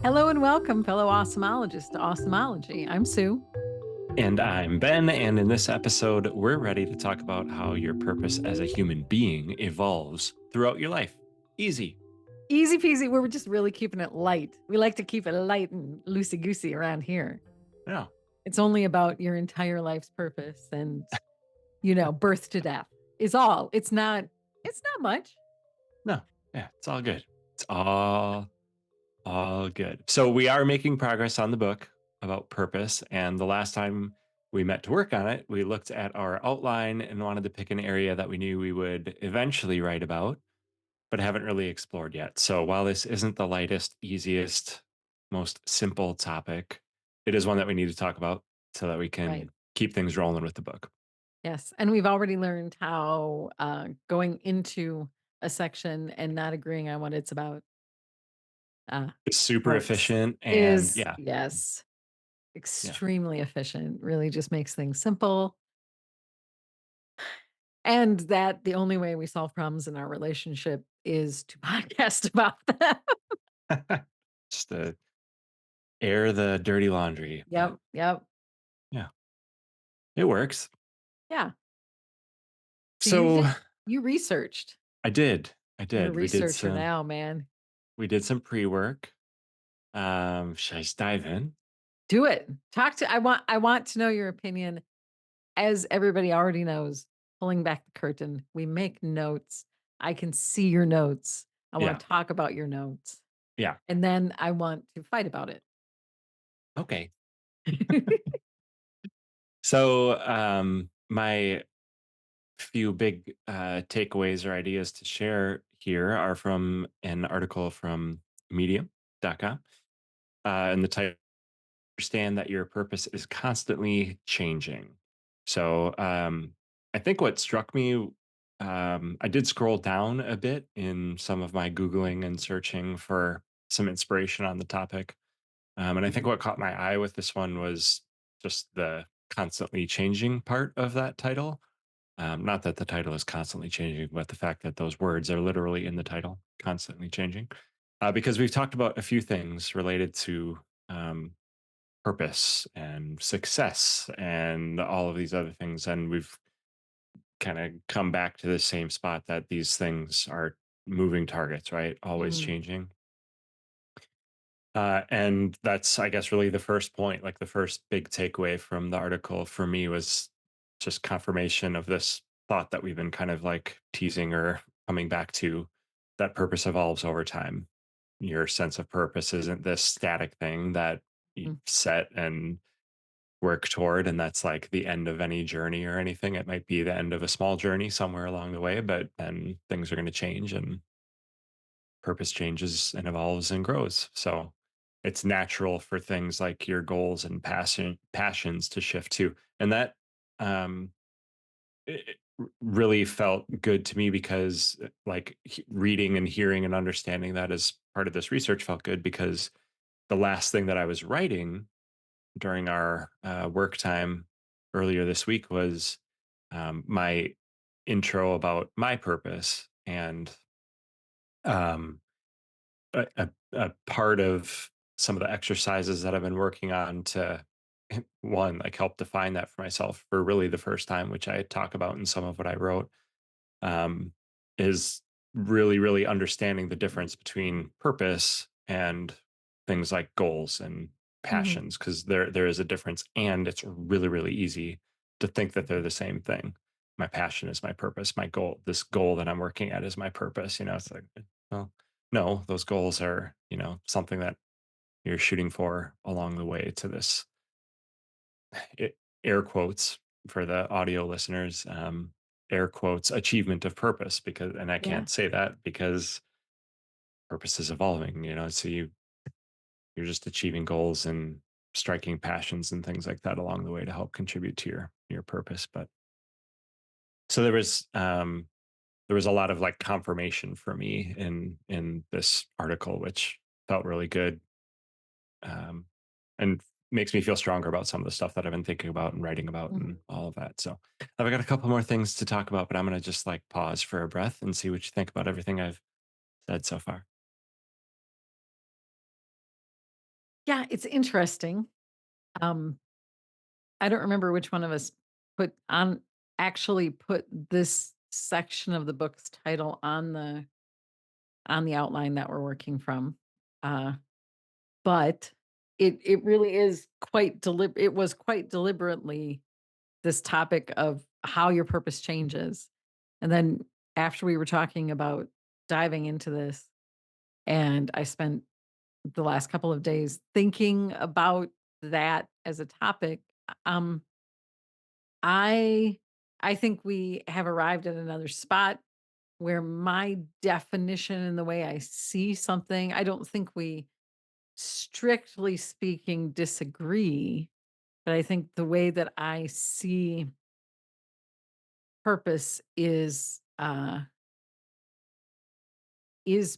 Hello and welcome, fellow awesomeologists, to Awesomeology. I'm Sue. And I'm Ben, and in this episode, we're ready to talk about how your purpose as a human being evolves throughout your life. Easy. Easy peasy. We're just really keeping it light. We like to keep it light and loosey goosey around here. Yeah. It's only about your entire life's purpose and, birth to death is all. It's not much. No. Yeah, it's all good. It's all good. So we are making progress on the book about purpose, and the last time we met to work on it, we looked at our outline and wanted to pick an area that we knew we would eventually write about, but haven't really explored yet. So while this isn't the lightest, easiest, most simple topic, it is one that we need to talk about so that we Right. can keep things rolling with the book. Yes. And we've already learned how going into a section and not agreeing on what it's about uh, It's super works. efficient and Is, yeah, yes, yeah. extremely efficient. Really just makes things simple. And that the only way we solve problems in our relationship is to podcast about them. Just to air the dirty laundry, but Yep, yep. yeah, it works. Yeah. So So you researched. I did. I You're a did. researcher now, man. We did some pre-work. Should I just dive in? Do it. Talk to I want to know your opinion. As everybody already knows, pulling back the curtain, we make notes. I can see your notes. I want Yeah. to talk about your notes. Yeah. And then I want to fight about it. Okay. So my few big takeaways or ideas to share here are from an article from medium.com. And the title, understand that your purpose is constantly changing. So I think what struck me, I did scroll down a bit in some of my Googling and searching for some inspiration on the topic. And I think what caught my eye with this one was just the constantly changing part of that title. Not that the title is constantly changing, but the fact that those words are literally in the title, constantly changing. Because we've talked about a few things related to um, purpose and success and all of these other things. And we've kind of come back to the same spot that these things are moving targets, right? Always Mhm. changing. And that's, I guess, really the first point. Like the first big takeaway from the article for me was just confirmation of this thought that we've been kind of like teasing or coming back to, that purpose evolves over time. Your sense of purpose isn't this static thing that you Mm. set and work toward, and that's like the end of any journey or anything. It might be the end of a small journey somewhere along the way, but then things are going to change and purpose changes and evolves and grows. So it's natural for things like your goals and passions to shift too. And that um really felt good to me because like reading and hearing and understanding that as part of this research felt good because the last thing that I was writing during our work time earlier this week was my intro about my purpose and um, a part of some of the exercises that I've been working on to one like help define that for myself for really the first time, which I talk about in some of what I wrote, um, is really understanding the difference between purpose and things like goals and Mhm. passions, because there is a difference, and it's really easy to think that they're the same thing. My passion is my purpose. My goal, this goal that I'm working at, is my purpose. It's like, well, no, those goals are something that you're shooting for along the way to this it, air quotes for the audio listeners, air quotes achievement of purpose, because and I Yeah. can't say that because purpose is evolving, so you're just achieving goals and striking passions and things like that along the way to help contribute to your purpose. But so there was a lot of like confirmation for me in this article, which felt really good, and makes me feel stronger about some of the stuff that I've been thinking about and writing about Mhm. and all of that. So I've got a couple more things to talk about, but I'm going to just like pause for a breath and see what you think about everything I've said so far. Yeah, it's interesting. Um, I don't remember which one of us put on actually put this section of the book's title on the outline that we're working from. Uh, but it really is it was quite deliberately this topic of how your purpose changes. And then after we were talking about diving into this, and I spent the last couple of days thinking about that as a topic, um, I I think we have arrived at another spot where my definition and the way I see something, I don't think we strictly speaking disagree, but I think the way that I see purpose is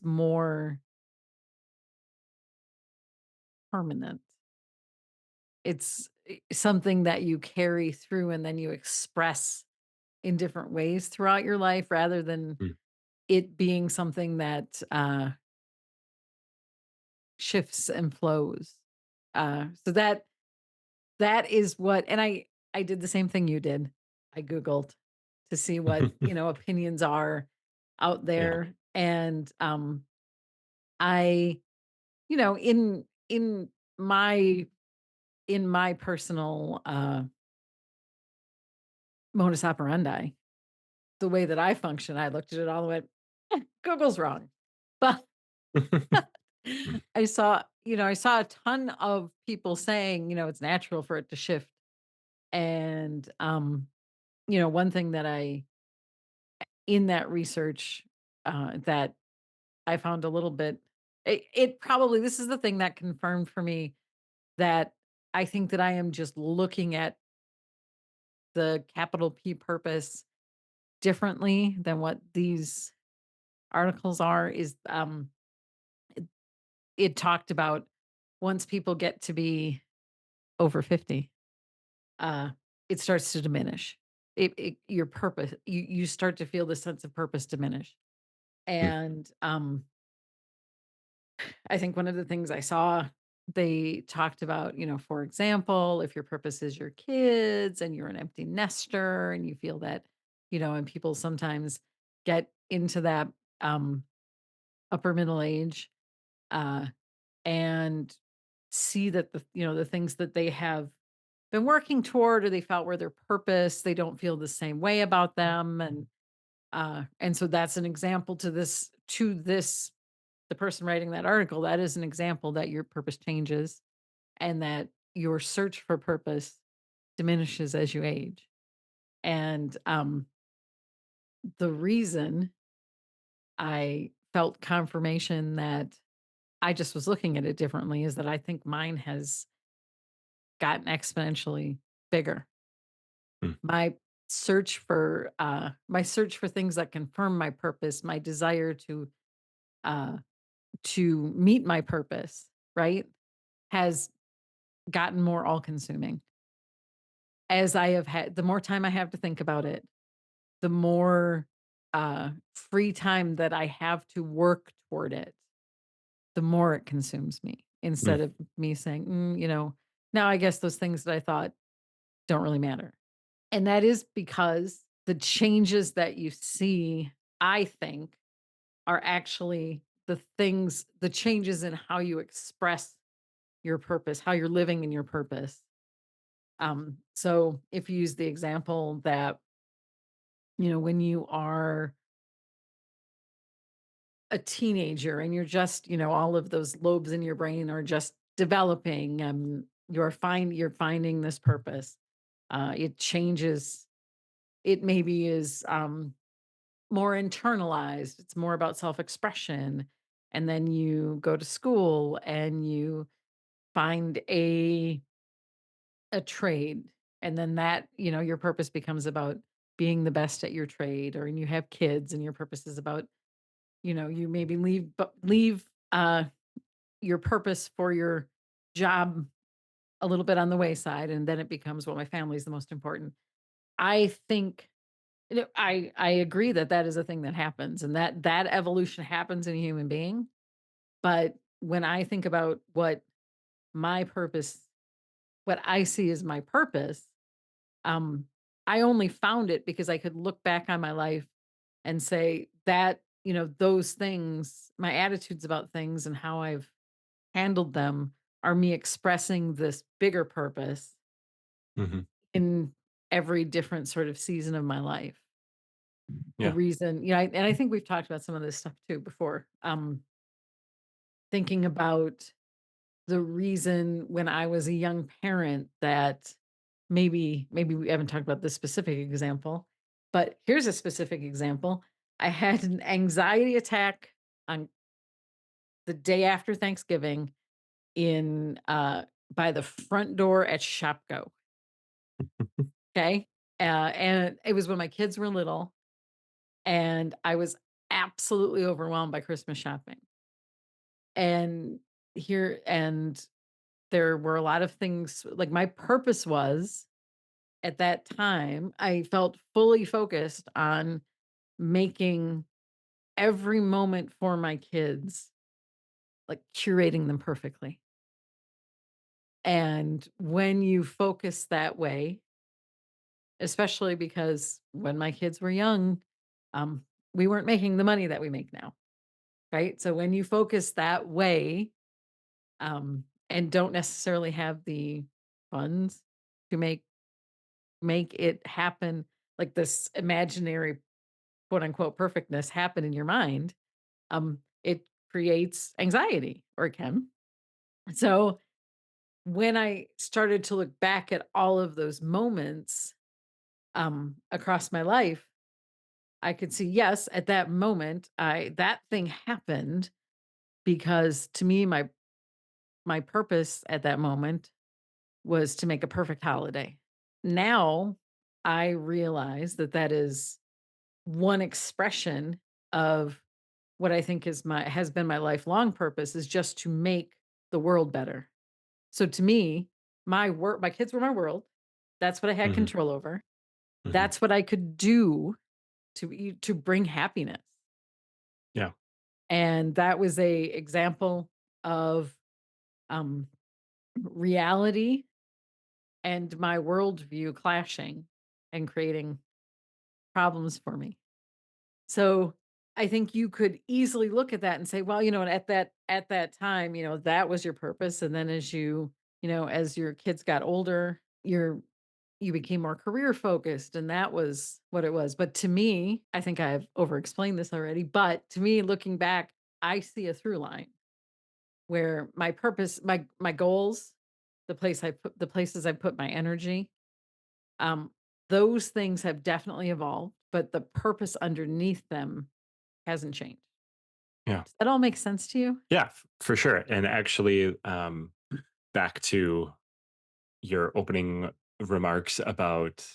more permanent. It's something that you carry through and then you express in different ways throughout your life rather than Mm. it being something that shifts and flows. So that is what, and I did the same thing you did. I Googled to see what, opinions are out Yeah. there. And I, you know, my in my personal modus operandi, the way that I function, I looked at it all and went, Google's wrong. But Mm. I saw a ton of people saying, it's natural for it to shift. And one thing that I in that research that I found a little bit it probably this is the thing that confirmed for me that I think that I am just looking at the capital P purpose differently than what these articles are is it, it talked about once people get to be over 50, uh it starts to diminish. Your purpose, you start to feel the sense of purpose diminish. Mm. And I think one of the things I saw, they talked about, for example, if your purpose is your kids and you're an empty nester and you feel that, and people sometimes get into that um, upper middle age uh, and see that the things that they have been working toward or they felt were their purpose, they don't feel the same way about them. And so that's an example to this the person writing that article, that is an example that your purpose changes and that your search for purpose diminishes as you age. And the reason I felt confirmation that I just was looking at it differently is that I think mine has gotten exponentially bigger. Mm. My search for things that confirm my purpose, my desire uh to meet my purpose, right, has gotten more all consuming. As I have had the more time I have to think about it, the more, free time that I have to work toward it, the more it consumes me, Mm. instead of me saying, now I guess those things that I thought don't really matter." And that is because the changes that you see, I think, are actually the changes in how you express your purpose, how you're living in your purpose. So if you use the example that, when you are a teenager and you're just, all of those lobes in your brain are just developing, you're finding this purpose. It changes, it maybe is more internalized, it's more about self-expression. And then you go to school and you find a trade, and then that, your purpose becomes about being the best at your trade, or and you have kids and your purpose is about, you maybe leave your purpose for your job a little bit on the wayside, and then it becomes, well, my family is the most important. I think, I agree that that is a thing that happens and that evolution happens in a human being. But when I think about what my purpose, what I see as my purpose, um, I only found it because I could look back on my life and say that, those things, my attitudes about things and how I've handled them are me expressing this bigger purpose Mhm. in every different sort of season of my life. The Yeah. reason, and I think we've talked about some of this stuff too before. Thinking about the reason when I was a young parent that maybe we haven't talked about this specific example, but here's a specific example. I had an anxiety attack on the day after Thanksgiving in by the front door at Shopko. Okay. And it was when my kids were little, and I was absolutely overwhelmed by Christmas shopping. And here and there were a lot of things, like, my purpose was, at that time, I felt fully focused on making every moment for my kids, like, curating them perfectly. And when you focus that way, especially because when my kids were young, um, we weren't making the money that we make now, right? So when you focus that way, and don't necessarily have the funds to make it happen, like this imaginary quote unquote perfectness happen in your mind, it creates anxiety, or it can. So when I started to look back at all of those moments across my life, I could see, yes, at that moment, I that thing happened because to me, my purpose at that moment was to make a perfect holiday. Now I realize that that is one expression of what I think is my has been my lifelong purpose, is just to make the world better. So to me, my kids were my world. That's what I had Mhm. control over. Mhm. That's what I could do to bring happiness. Yeah. And that was a example of um reality and my worldview clashing and creating problems for me. So I think you could easily look at that and say, well, at that time, that was your purpose. And then as your kids got older, you became more career focused, and that was what it was. But to me, I think I've over explained this already, but to me, looking back, I see a through line where my purpose, my goals, the places I put my energy, um, those things have definitely evolved, but the purpose underneath them hasn't changed. Yeah. Does that all make sense to you? Yeah, for sure. And actually, back to your opening remarks about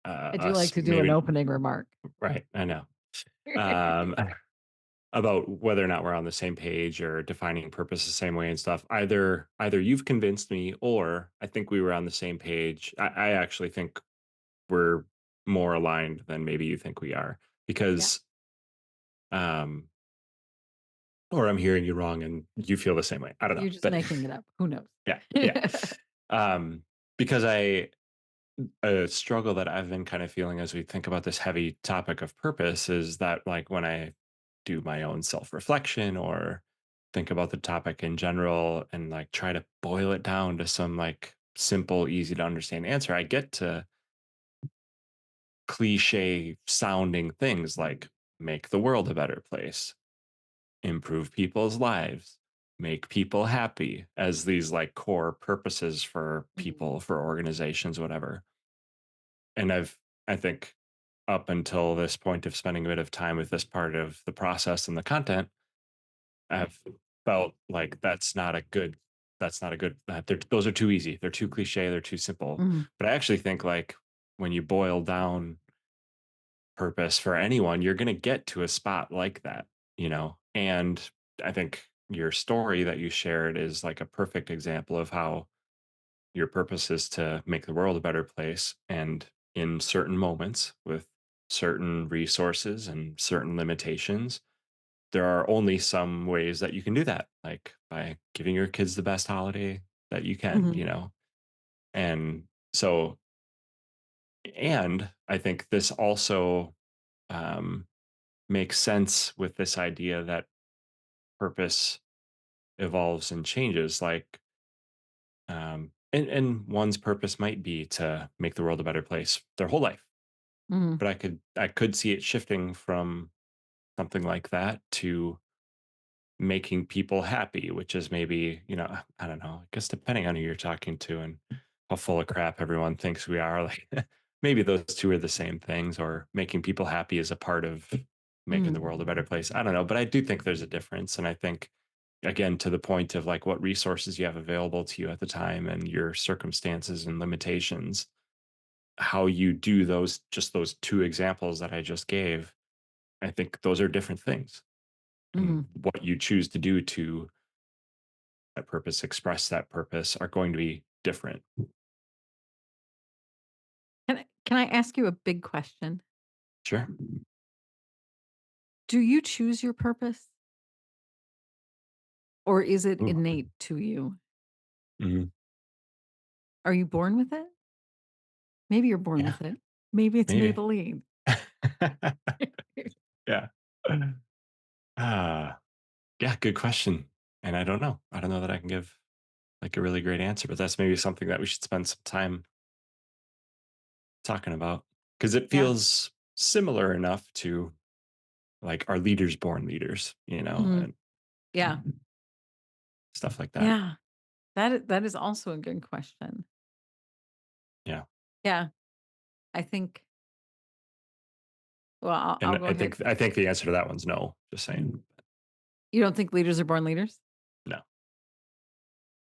I do like us to do an maybe, opening remark. right? I know. Um, about whether or not we're on the same page or defining purpose the same way and stuff. Either you've convinced me, or I think we were on the same page. I actually think we're more aligned than maybe you think we are, Yeah. because um or I'm hearing you wrong and you feel the same way. I don't know. You're just But making it up. Who knows? yeah, yeah. Um because I a struggle that I've been kind of feeling as we think about this heavy topic of purpose is that, like, when I do my own self-reflection or think about the topic in general and like try to boil it down to some like simple, easy to understand answer, I get to cliche sounding things like make the world a better place, improve people's lives, make people happy, as these like core purposes for Mhm. people, for organizations, whatever. And I think up until this point of spending a bit of time with this part of the process and the content, I've felt like those are too easy. They're too cliche. They're too simple. Mhm. But I actually think, like, when you boil down purpose for anyone, you're going to get to a spot like that, you know? And I think your story that you shared is like a perfect example of how your purpose is to make the world a better place. And in certain moments with certain resources and certain limitations, there are only some ways that you can do that, like by giving your kids the best holiday that you can, Mhm. and so, and I think this also um, makes sense with this idea that purpose evolves and changes. Like, and one's purpose might be to make the world a better place their whole life, Mhm. but I could see it shifting from something like that to making people happy, which is maybe, I don't know, I guess depending on who you're talking to and how full of crap everyone thinks we are, like maybe those two are the same things, or making people happy is a part of making the Mhm. world a better place. I don't know, but I do think there's a difference. And I think, again, to the point of like what resources you have available to you at the time and your circumstances and limitations, how you do just those two examples that I just gave, I think those are different things. And Mhm. what you choose to do to that purpose, express that purpose are going to be different. Can I ask you a big question? Sure. Do you choose your purpose, or is it Ooh. innate to you? Mhm. Are you born with it? Maybe you're born Yeah, with it. Maybe it's maybe. Maybelline. Yeah. Ah, yeah, good question. And I don't know. I don't know that I can give like a really great answer, but that's maybe something that we should spend some time talking about because it Yeah. feels similar enough to like our leaders born leaders, Mhm. and Yeah. stuff like that. Yeah. That is also a good question. Yeah. Yeah. I think well, I'll And go I ahead. think I think the answer to that one's no. Just saying. You don't think leaders are born leaders? No.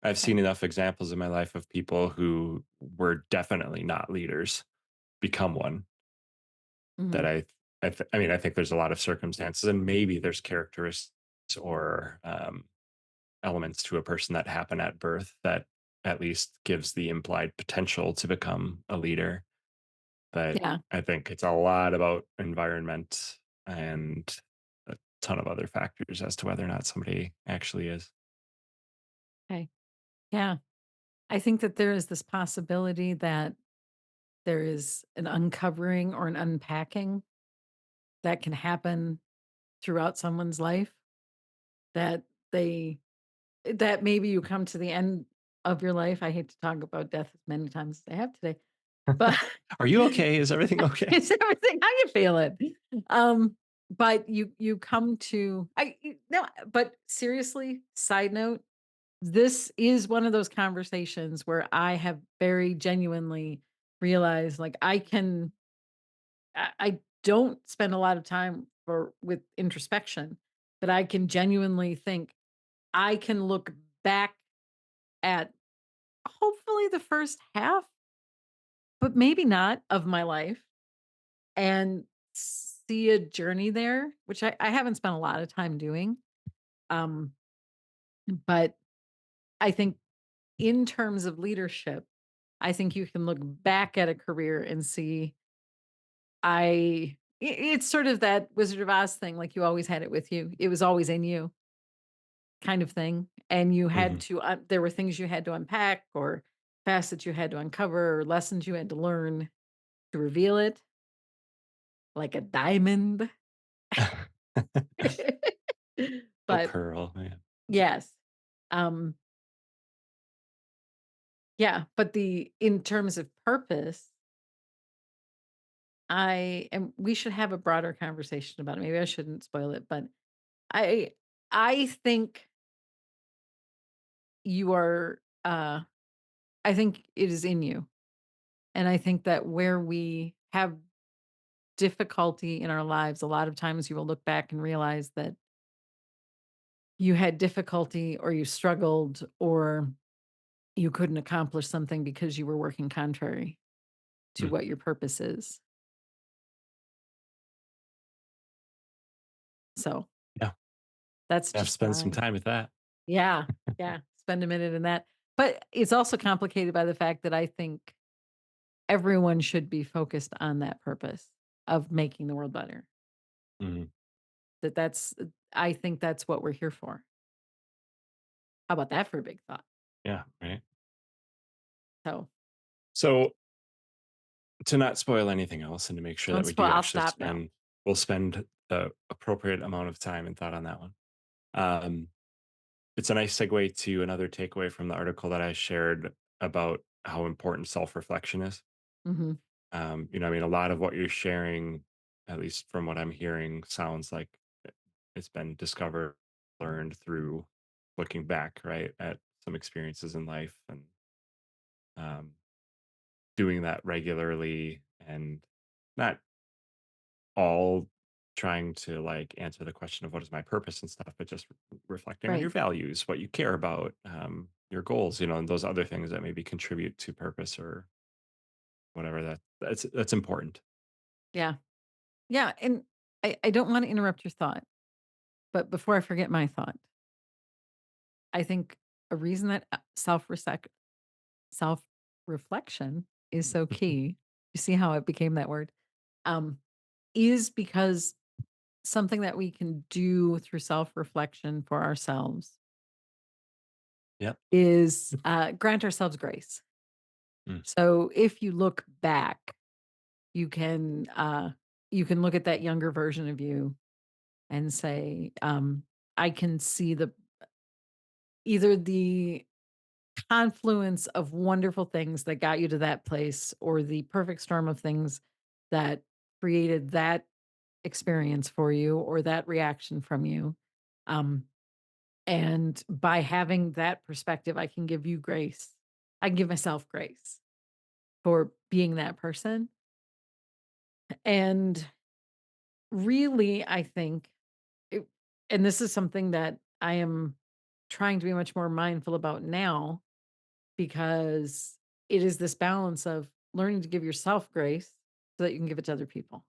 I've Okay. seen enough examples in my life of people who were definitely not leaders become one that Mhm. I mean, I think there's a lot of circumstances and maybe there's characteristics or elements to a person that happen at birth that at least gives the implied potential to become a leader. But Yeah. I think it's a lot about environment and a ton of other factors as to whether or not somebody actually is. Okay. Yeah. I think that there is this possibility that there is an uncovering or an unpacking that can happen throughout someone's life that they that maybe you come to the end of your life. I hate to talk about death as many times as I have today, but Are you okay? Is everything okay? it's everything. How you feeling? Um, but you come to no, but seriously, side note, this is one of those conversations where I have very genuinely realized like I don't spend a lot of time for with introspection, but I can genuinely think I can look back at hopefully the first half, but maybe not of my life and see a journey there, which I haven't spent a lot of time doing. Um, but I think in terms of leadership, I think you can look back at a career and see it's sort of that Wizard of Oz thing, like you always had it with you. It was always in you kind of thing. And you had Mhm. to, there were things you had to unpack or facets you had to uncover or lessons you had to learn to reveal it like a diamond. Oh, But pearl, man. yes. Um, yeah, but in terms of purpose, we should have a broader conversation about it. Maybe I shouldn't spoil it, but I I think you are I think it is in you. And I think that where we have difficulty in our lives, a lot of times you will look back and realize that you had difficulty or you struggled or you couldn't accomplish something because you were working contrary to Mm, what your purpose is. So yeah, that's have to just spend some my time with that. yeah, yeah. Spend a minute in that. But it's also complicated by the fact that I think everyone should be focused on that purpose of making the world better. Mhm. That's I think that's what we're here for. How about that for a big thought? Yeah, right. So So to not spoil anything else and to make sure that don't we spoil. do I'll actually stop now. we'll spend the appropriate amount of time and thought on that one. Um, it's a nice segue to another takeaway from the article that I shared about how important self-reflection is. Hmm. I mean, a lot of what you're sharing, at least from what I'm hearing, sounds like it's been discovered, learned through looking back, right, at some experiences in life and um, doing that regularly and not all trying to like answer the question of what is my purpose and stuff, but just reflecting on your Right. values, what you care about, your goals, and those other things that maybe contribute to purpose or whatever. That's important. Yeah. Yeah. And I don't want to interrupt your thought, but before I forget my thought, I think a reason that self reflection is so key. You see how it became that word? Um, is because something that we can do through self reflection for ourselves Yep. is grant ourselves grace. Mm. So if you look back, you can you can look at that younger version of you and say, I can see the either the confluence of wonderful things that got you to that place or the perfect storm of things that created that experience for you or that reaction from you. Um, and by having that perspective, I can give you grace. I can give myself grace for being that person. And really, I think, it, and this is something that I am trying to be much more mindful about now because it is this balance of learning to give yourself grace so that you can give it to other people.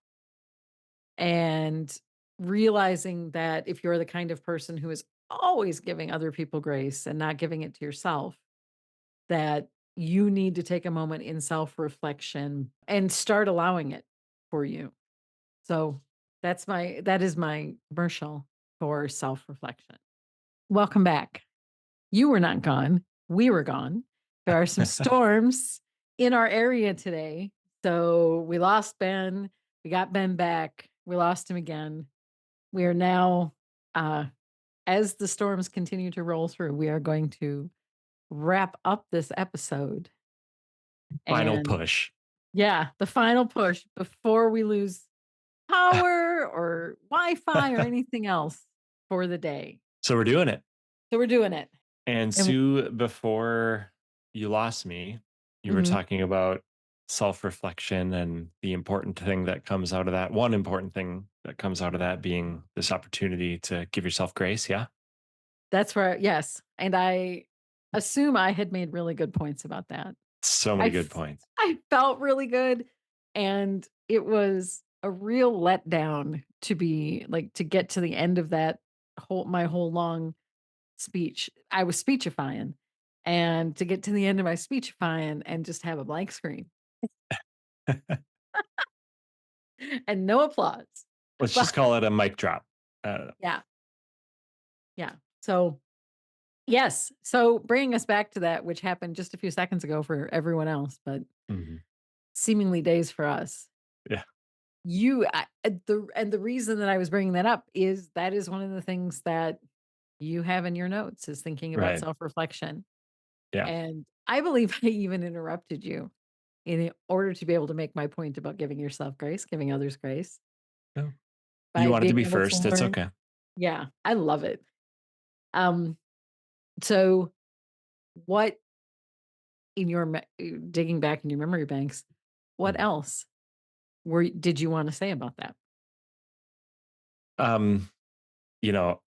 And realizing that if you're the kind of person who is always giving other people grace and not giving it to yourself, that you need to take a moment in self reflection and start allowing it for you. So that is my commercial for self reflection. Welcome back. You were not gone. We were gone. There are some storms in our area today. So we lost Ben. We got Ben back. We lost him again. We are now, uh, as the storms continue to roll through, we are going to wrap up this episode. Final And push. yeah, the final push before we lose power or Wi Fi or anything else for the day. So we're doing it. So we're doing it. And And Sue, before you lost me, you were mhm. talking about self-reflection and the important thing that comes out of that. One important thing that comes out of that being this opportunity to give yourself grace. Yeah. That's where yes, and I assume I had made really good points about that. So many good points. I felt really good, and it was a real letdown to be like, to get to the end of that whole long speech. I was speechifying, and to get to the end of my speechifying and just have a blank screen and no applause. Let's But just call it a mic drop. Uh, yeah, yeah. So, yes. So bringing us back to that, which happened just a few seconds ago for everyone else, but mhm. seemingly days for us. Yeah. The reason that I was bringing that up is that is one of the things that you have in your notes is thinking about Right. self-reflection. Yeah. And I believe I even interrupted you in order to be able to make my point about giving yourself grace, giving others grace No. You by wanted to being be able to first. It's learn. okay. Yeah, I love it. Um, so what in your digging back in your memory banks, what Mhm. else did you want to say about that? Um,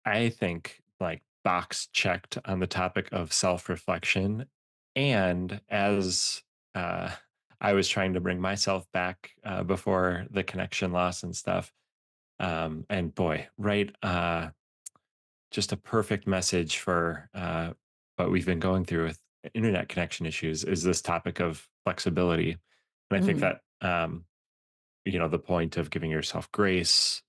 I think like box checked on the topic of self reflection. And as uh, I was trying to bring myself back before the connection loss and stuff, and boy, right, just a perfect message for what we've been going through with internet connection issues is this topic of flexibility. And I think Mm, that, the point of giving yourself grace,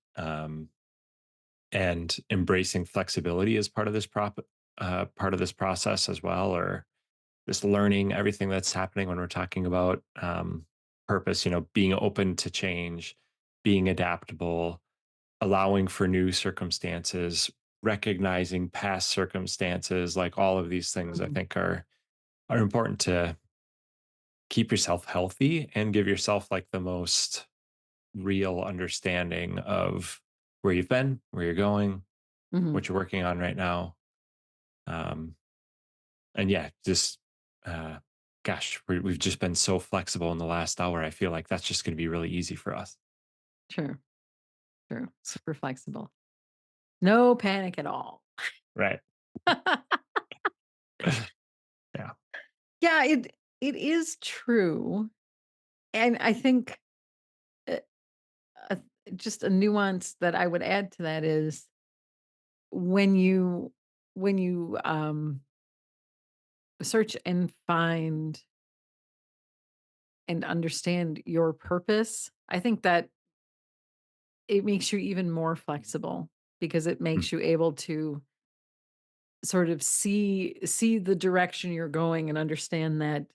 and embracing flexibility as part of this part of this process as well, or this learning, everything that's happening when we're talking about purpose, being open to change, being adaptable, allowing for new circumstances, recognizing past circumstances, like all of these things I Mhm. think are important to keep yourself healthy and give yourself like the most real understanding of where you've been, where you're going, Mhm. what you're working on right now. Um, and yeah, just uh, gosh, we've just been so flexible in the last hour. I feel like that's just going to be really easy for us. True, true. Super flexible. No panic at all. Right. Yeah. Yeah, it is true, and I think, uh, uh, just a nuance that I would add to that is when you search and find and understand your purpose, I think that it makes you even more flexible because it Mm. makes you able to sort of see the direction you're going and understand that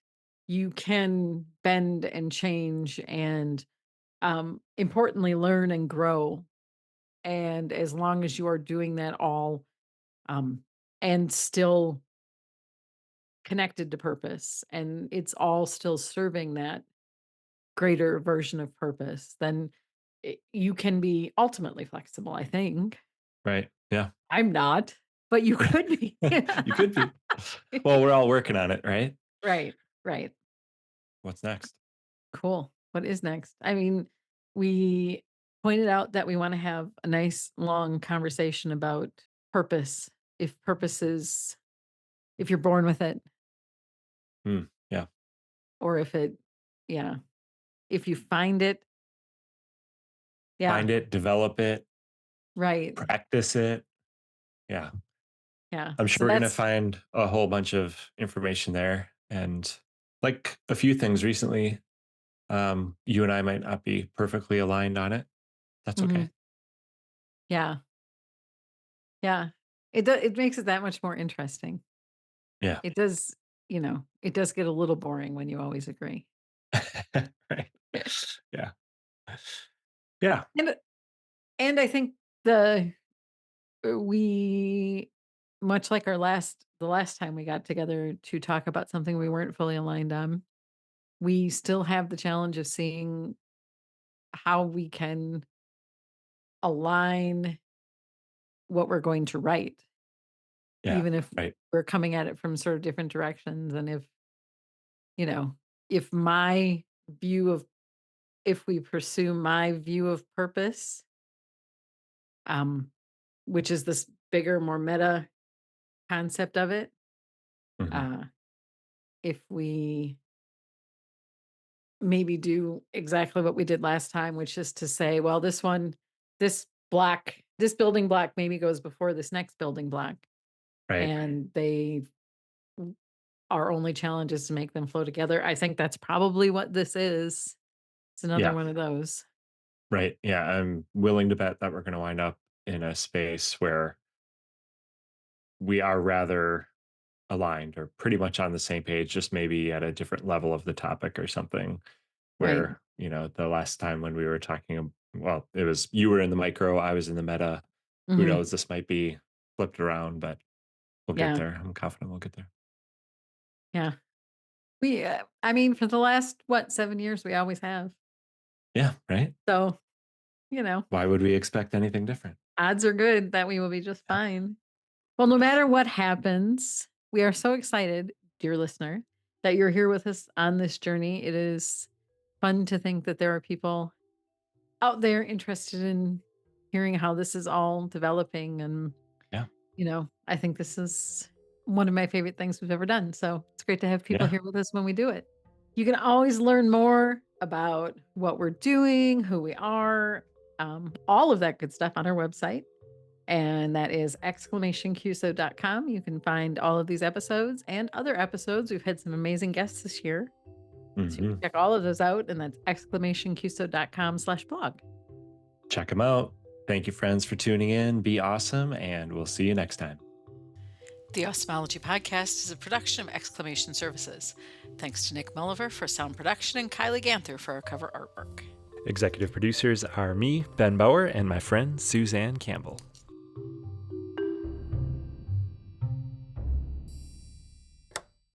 you can bend and change and importantly learn and grow, and as long as you are doing that all um and still connected to purpose and it's all still serving that greater version of purpose, then you can be ultimately flexible, I think. Right. Yeah. I'm not, but you could be. You could be. Well, we're all working on it, right? Right, right. What's next? Cool. What is next? I mean, we pointed out that we want to have a nice long conversation about purpose. If purpose is, if you're born with it, Yeah. or if it, yeah, if you find it, yeah, Find it, develop it, right, practice it. Yeah. yeah. I'm sure So we're going to that's, find a whole bunch of information there. And like a few things recently, you and I might not be perfectly aligned on it. That's mhm, okay. yeah, yeah. It makes it that much more interesting. Yeah. It does, it does get a little boring when you always agree. Right. Yeah. Yeah. And I think the we much like the last time we got together to talk about something we weren't fully aligned on, we still have the challenge of seeing how we can align what we're going to write, Yeah. even if Right. we're coming at it from sort of different directions. And you know, if my view of if we pursue my view of purpose, um, which is this bigger, more meta concept of it, Hmm. uh, if we maybe do exactly what we did last time, which is to say, well, this building block maybe goes before this next building block, Right. and our only challenge is to make them flow together. I think that's probably what this is. It's another Yeah. one of those. Right. Yeah. I'm willing to bet that we're going to wind up in a space where we are rather aligned or pretty much on the same page, just maybe at a different level of the topic or something. Right. Where, the last time when we were talking, well, it was you were in the micro, I was in the meta. Who Mhm. knows? This might be flipped around, but we'll get Yeah. there. I'm confident we'll get there. Yeah. I mean, for the last, what, 7 years, we always have. Yeah. Right. So, you know, Why would we expect anything different? odds are good that we will be just Yeah. fine. Well, no matter what happens, we are so excited, dear listener, that you're here with us on this journey. It is fun to think that there are people out there interested in hearing how this is all developing. And, Yeah. I think this is one of my favorite things we've ever done. So it's great to have people Yeah. here with us when we do it. You can always learn more about what we're doing, who we are, all of that good stuff on our website. And that is exclamationqso.com. You can find all of these episodes and other episodes. We've had some amazing guests this year. So you can Hmm. check all of those out. And that's exclamationqso.com/blog. Check them out. Thank you, friends, for tuning in. Be awesome, and we'll see you next time. The Osmology Podcast is a production of Exclamation Services. Thanks to Nick Mulliver for sound production and Kylie Ganther for our cover artwork. Executive producers are me, Ben Bauer, and my friend Suzanne Campbell.